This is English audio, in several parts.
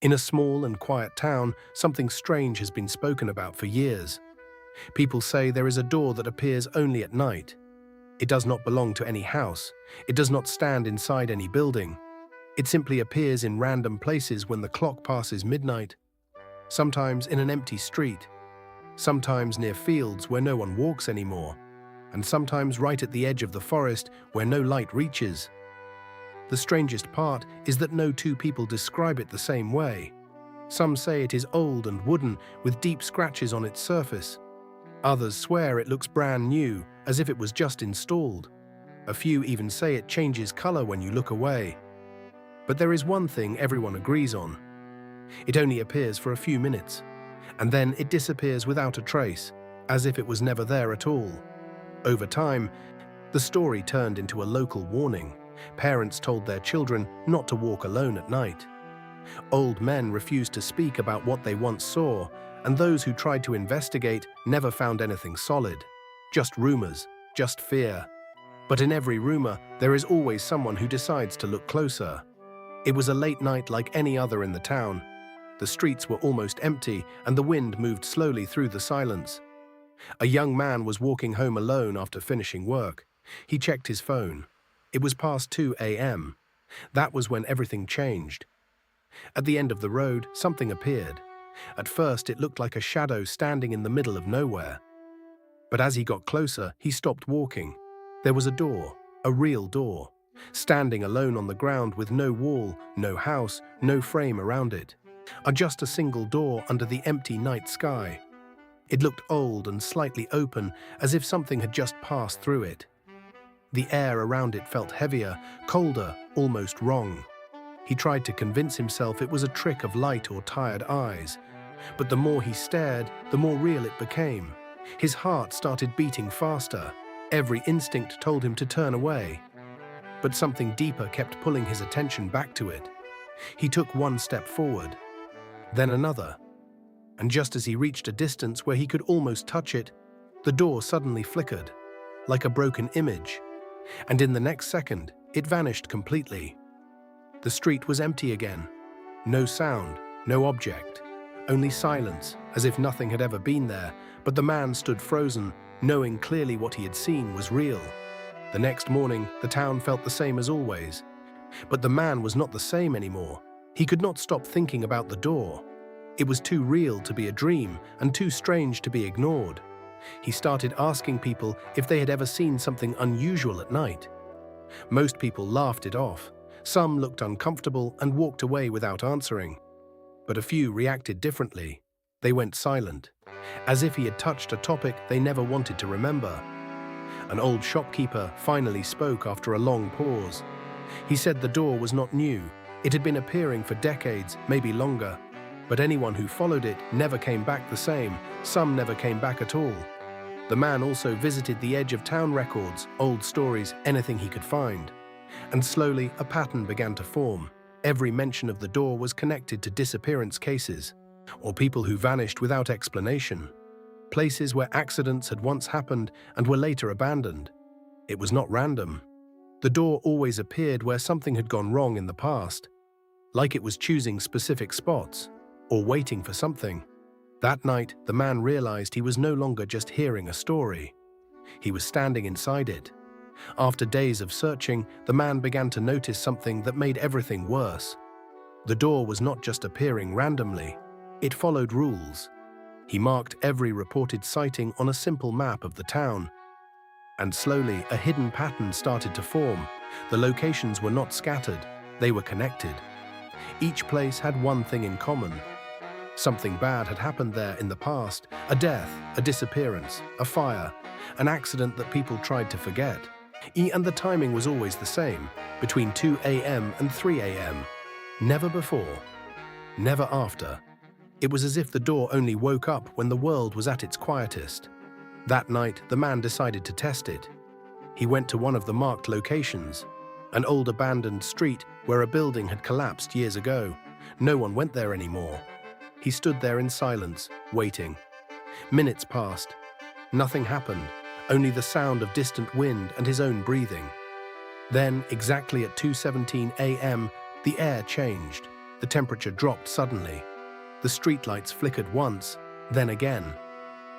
In a small and quiet town, something strange has been spoken about for years. People say there is a door that appears only at night. It does not belong to any house. It does not stand inside any building. It simply appears in random places when the clock passes midnight, sometimes in an empty street, sometimes near fields where no one walks anymore, and sometimes right at the edge of the forest where no light reaches. The strangest part is that no two people describe it the same way. Some say it is old and wooden with deep scratches on its surface. Others swear it looks brand new, as if it was just installed. A few even say it changes color when you look away. But there is one thing everyone agrees on. It only appears for a few minutes, and then it disappears without a trace, as if it was never there at all. Over time, the story turned into a local warning. Parents told their children not to walk alone at night. Old men refused to speak about what they once saw, and those who tried to investigate never found anything solid. Just rumors, just fear. But in every rumor, there is always someone who decides to look closer. It was a late night like any other in the town. The streets were almost empty, and the wind moved slowly through the silence. A young man was walking home alone after finishing work. He checked his phone. It was past 2 a.m. That was when everything changed. At the end of the road, something appeared. At first, it looked like a shadow standing in the middle of nowhere. But as he got closer, he stopped walking. There was a door, a real door, standing alone on the ground with no wall, no house, no frame around it. Just a single door under the empty night sky. It looked old and slightly open, as if something had just passed through it. The air around it felt heavier, colder, almost wrong. He tried to convince himself it was a trick of light or tired eyes. But the more he stared, the more real it became. His heart started beating faster. Every instinct told him to turn away. But something deeper kept pulling his attention back to it. He took one step forward, then another. And just as he reached a distance where he could almost touch it, the door suddenly flickered, like a broken image. And in the next second, it vanished completely. The street was empty again. No sound, no object, only silence, as if nothing had ever been there, but the man stood frozen, knowing clearly what he had seen was real. The next morning, the town felt the same as always. But the man was not the same anymore. He could not stop thinking about the door. It was too real to be a dream and too strange to be ignored. He started asking people if they had ever seen something unusual at night. Most people laughed it off. Some looked uncomfortable and walked away without answering. But a few reacted differently. They went silent, as if he had touched a topic they never wanted to remember. An old shopkeeper finally spoke after a long pause. He said the door was not new. It had been appearing for decades, maybe longer. But anyone who followed it never came back the same. Some never came back at all. The man also visited the edge of town records, old stories, anything he could find. And slowly, a pattern began to form. Every mention of the door was connected to disappearance cases, or people who vanished without explanation. Places where accidents had once happened and were later abandoned. It was not random. The door always appeared where something had gone wrong in the past, like it was choosing specific spots, or waiting for something. That night, the man realized he was no longer just hearing a story. He was standing inside it. After days of searching, the man began to notice something that made everything worse. The door was not just appearing randomly. It followed rules. He marked every reported sighting on a simple map of the town. And slowly, a hidden pattern started to form. The locations were not scattered, they were connected. Each place had one thing in common. Something bad had happened there in the past, a death, a disappearance, a fire, an accident that people tried to forget. And the timing was always the same, between 2 a.m. and 3 a.m. Never before, never after. It was as if the door only woke up when the world was at its quietest. That night, the man decided to test it. He went to one of the marked locations, an old abandoned street where a building had collapsed years ago. No one went there anymore. He stood there in silence, waiting. Minutes passed. Nothing happened, only the sound of distant wind and his own breathing. Then, exactly at 2:17 a.m., the air changed. The temperature dropped suddenly. The streetlights flickered once, then again.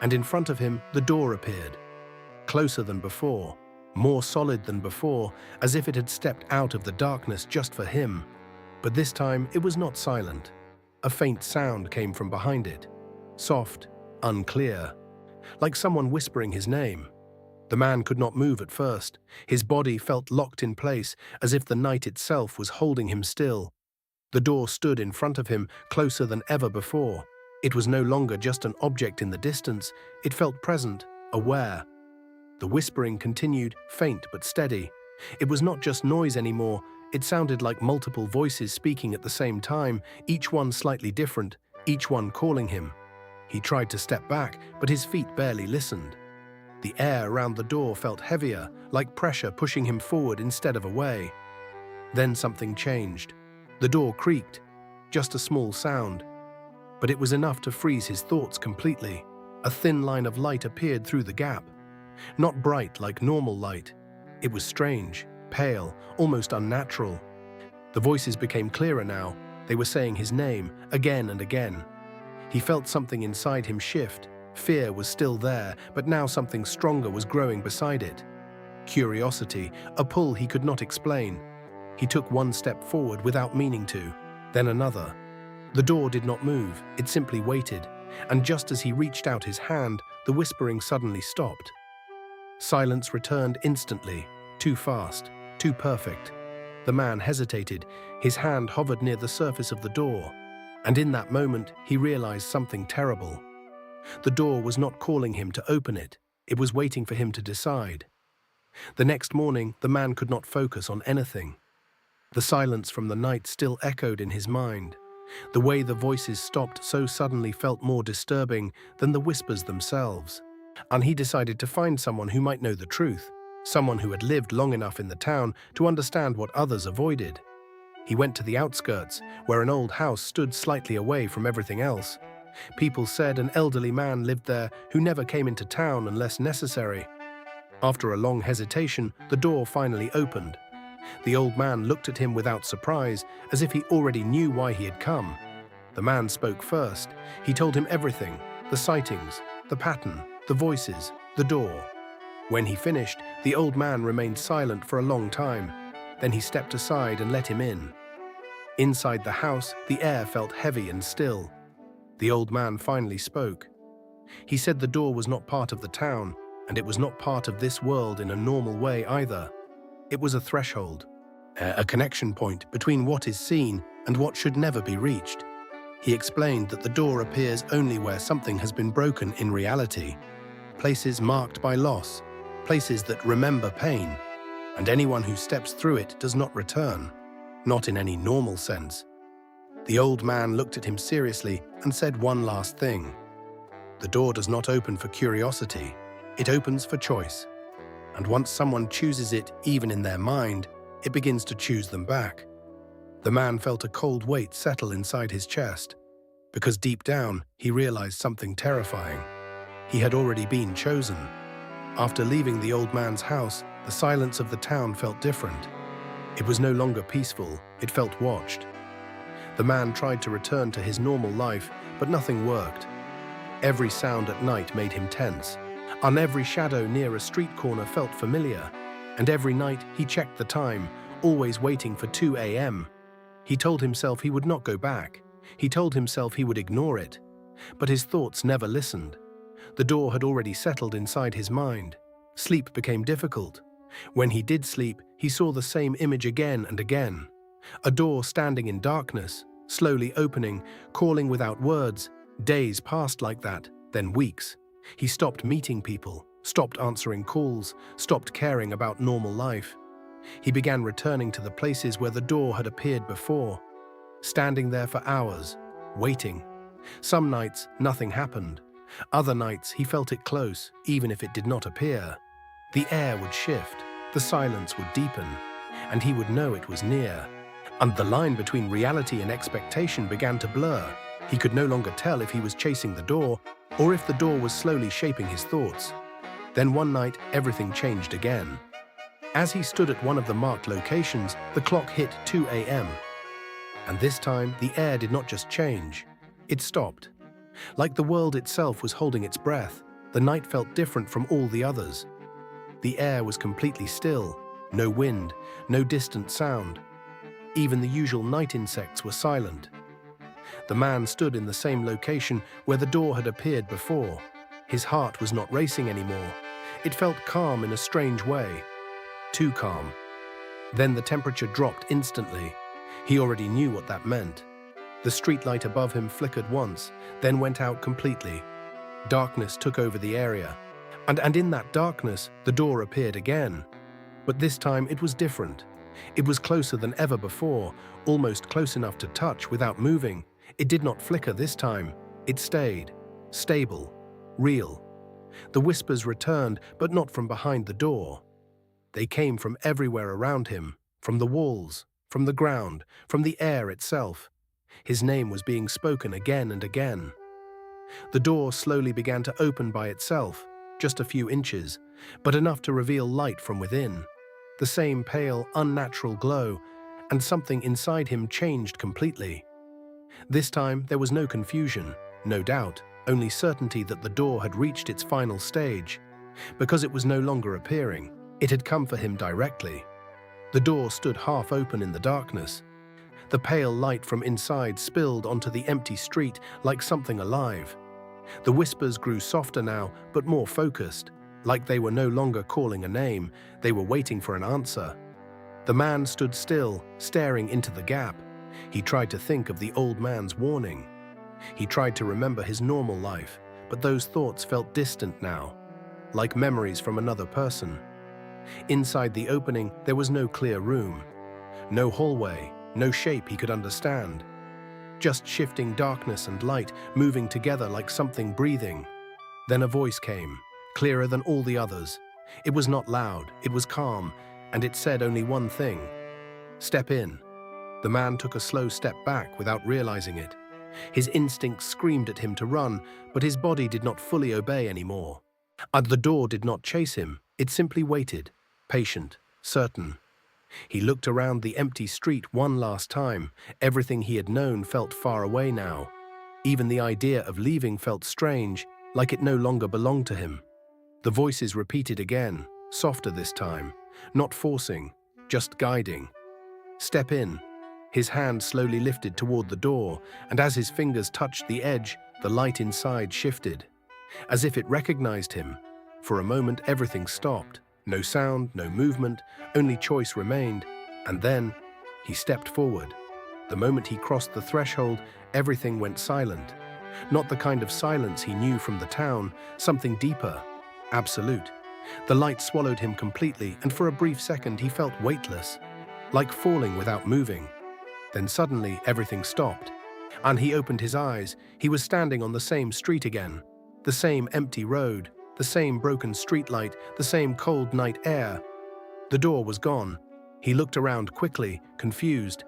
And in front of him, the door appeared. Closer than before, more solid than before, as if it had stepped out of the darkness just for him. But this time, it was not silent. A faint sound came from behind it. Soft, unclear, like someone whispering his name. The man could not move at first. His body felt locked in place, as if the night itself was holding him still. The door stood in front of him, closer than ever before. It was no longer just an object in the distance. It felt present, aware. The whispering continued, faint but steady. It was not just noise anymore. It sounded like multiple voices speaking at the same time, each one slightly different, each one calling him. He tried to step back, but his feet barely listened. The air around the door felt heavier, like pressure pushing him forward instead of away. Then something changed. The door creaked, just a small sound. But it was enough to freeze his thoughts completely. A thin line of light appeared through the gap. Not bright like normal light. It was strange, pale, almost unnatural. The voices became clearer now. They were saying his name, again and again. He felt something inside him shift. Fear was still there, but now something stronger was growing beside it. Curiosity, a pull he could not explain. He took one step forward without meaning to, then another. The door did not move, it simply waited, and just as he reached out his hand, the whispering suddenly stopped. Silence returned instantly, too fast, too perfect. The man hesitated, his hand hovered near the surface of the door, and in that moment he realized something terrible. The door was not calling him to open it, it was waiting for him to decide. The next morning, the man could not focus on anything. The silence from the night still echoed in his mind. The way the voices stopped so suddenly felt more disturbing than the whispers themselves. And he decided to find someone who might know the truth, someone who had lived long enough in the town to understand what others avoided. He went to the outskirts, where an old house stood slightly away from everything else. People said an elderly man lived there who never came into town unless necessary. After a long hesitation, the door finally opened. The old man looked at him without surprise, as if he already knew why he had come. The man spoke first. He told him everything, the sightings, the pattern, the voices, the door. When he finished, the old man remained silent for a long time. Then he stepped aside and let him in. Inside the house, the air felt heavy and still. The old man finally spoke. He said the door was not part of the town, and it was not part of this world in a normal way either. It was a threshold, a connection point between what is seen and what should never be reached. He explained that the door appears only where something has been broken in reality. Places marked by loss, places that remember pain, and anyone who steps through it does not return, not in any normal sense. The old man looked at him seriously and said one last thing. The door does not open for curiosity, it opens for choice. And once someone chooses it, even in their mind, it begins to choose them back. The man felt a cold weight settle inside his chest, because deep down, he realized something terrifying. He had already been chosen. After leaving the old man's house, the silence of the town felt different. It was no longer peaceful, it felt watched. The man tried to return to his normal life, but nothing worked. Every sound at night made him tense, and every shadow near a street corner felt familiar. And every night he checked the time, always waiting for 2 a.m. He told himself he would not go back. He told himself he would ignore it. But his thoughts never listened. The door had already settled inside his mind. Sleep became difficult. When he did sleep, he saw the same image again and again. A door standing in darkness, slowly opening, calling without words. Days passed like that, then weeks. He stopped meeting people, stopped answering calls, stopped caring about normal life. He began returning to the places where the door had appeared before, standing there for hours, waiting. Some nights, nothing happened. Other nights, he felt it close, even if it did not appear. The air would shift, the silence would deepen, and he would know it was near. And the line between reality and expectation began to blur. He could no longer tell if he was chasing the door or if the door was slowly shaping his thoughts. Then one night, everything changed again. As he stood at one of the marked locations, the clock hit 2 a.m. And this time, the air did not just change. It stopped. Like the world itself was holding its breath, the night felt different from all the others. The air was completely still, no wind, no distant sound. Even the usual night insects were silent. The man stood in the same location where the door had appeared before. His heart was not racing anymore. It felt calm in a strange way. Too calm. Then the temperature dropped instantly. He already knew what that meant. The streetlight above him flickered once, then went out completely. Darkness took over the area. And in that darkness, the door appeared again. But this time it was different. It was closer than ever before, almost close enough to touch without moving. It did not flicker this time. It stayed. Stable. Real. The whispers returned, but not from behind the door. They came from everywhere around him, from the walls, from the ground, from the air itself. His name was being spoken again and again. The door slowly began to open by itself, just a few inches, but enough to reveal light from within. The same pale, unnatural glow, and something inside him changed completely. This time there was no confusion, no doubt, only certainty that the door had reached its final stage. Because it was no longer appearing, it had come for him directly. The door stood half open in the darkness. The pale light from inside spilled onto the empty street like something alive. The whispers grew softer now, but more focused. Like they were no longer calling a name, they were waiting for an answer. The man stood still, staring into the gap. He tried to think of the old man's warning. He tried to remember his normal life, but those thoughts felt distant now, like memories from another person. Inside the opening, there was no clear room, no hallway, no shape he could understand. Just shifting darkness and light moving together like something breathing. Then a voice came, clearer than all the others. It was not loud, it was calm, and it said only one thing. Step in. The man took a slow step back without realizing it. His instincts screamed at him to run, but his body did not fully obey anymore. And the door did not chase him, it simply waited, patient, certain. He looked around the empty street one last time. Everything he had known felt far away now. Even the idea of leaving felt strange, like it no longer belonged to him. The voices repeated again, softer this time, not forcing, just guiding. Step in. His hand slowly lifted toward the door, and as his fingers touched the edge, the light inside shifted. As if it recognized him. For a moment, everything stopped. No sound, no movement, only choice remained. And then, he stepped forward. The moment he crossed the threshold, everything went silent. Not the kind of silence he knew from the town, something deeper, absolute. The light swallowed him completely, and for a brief second he felt weightless, like falling without moving. Then suddenly everything stopped, and he opened his eyes. He was standing on the same street again, the same empty road, the same broken streetlight, the same cold night air. The door was gone. He looked around quickly, confused.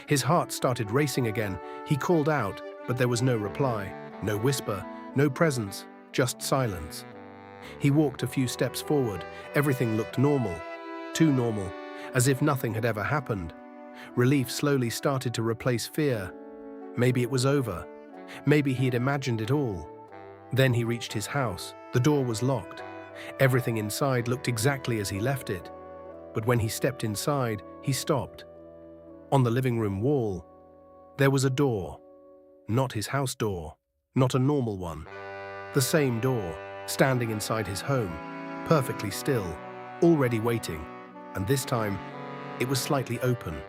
His heart started racing again. He called out, but there was no reply, no whisper, no presence, just silence. He walked a few steps forward. Everything looked normal, too normal, as if nothing had ever happened. Relief slowly started to replace fear. Maybe it was over. Maybe he had imagined it all. Then he reached his house. The door was locked. Everything inside looked exactly as he left it. But when he stepped inside, he stopped. On the living room wall, there was a door. Not his house door, not a normal one. The same door, standing inside his home, perfectly still, already waiting. And this time, it was slightly open.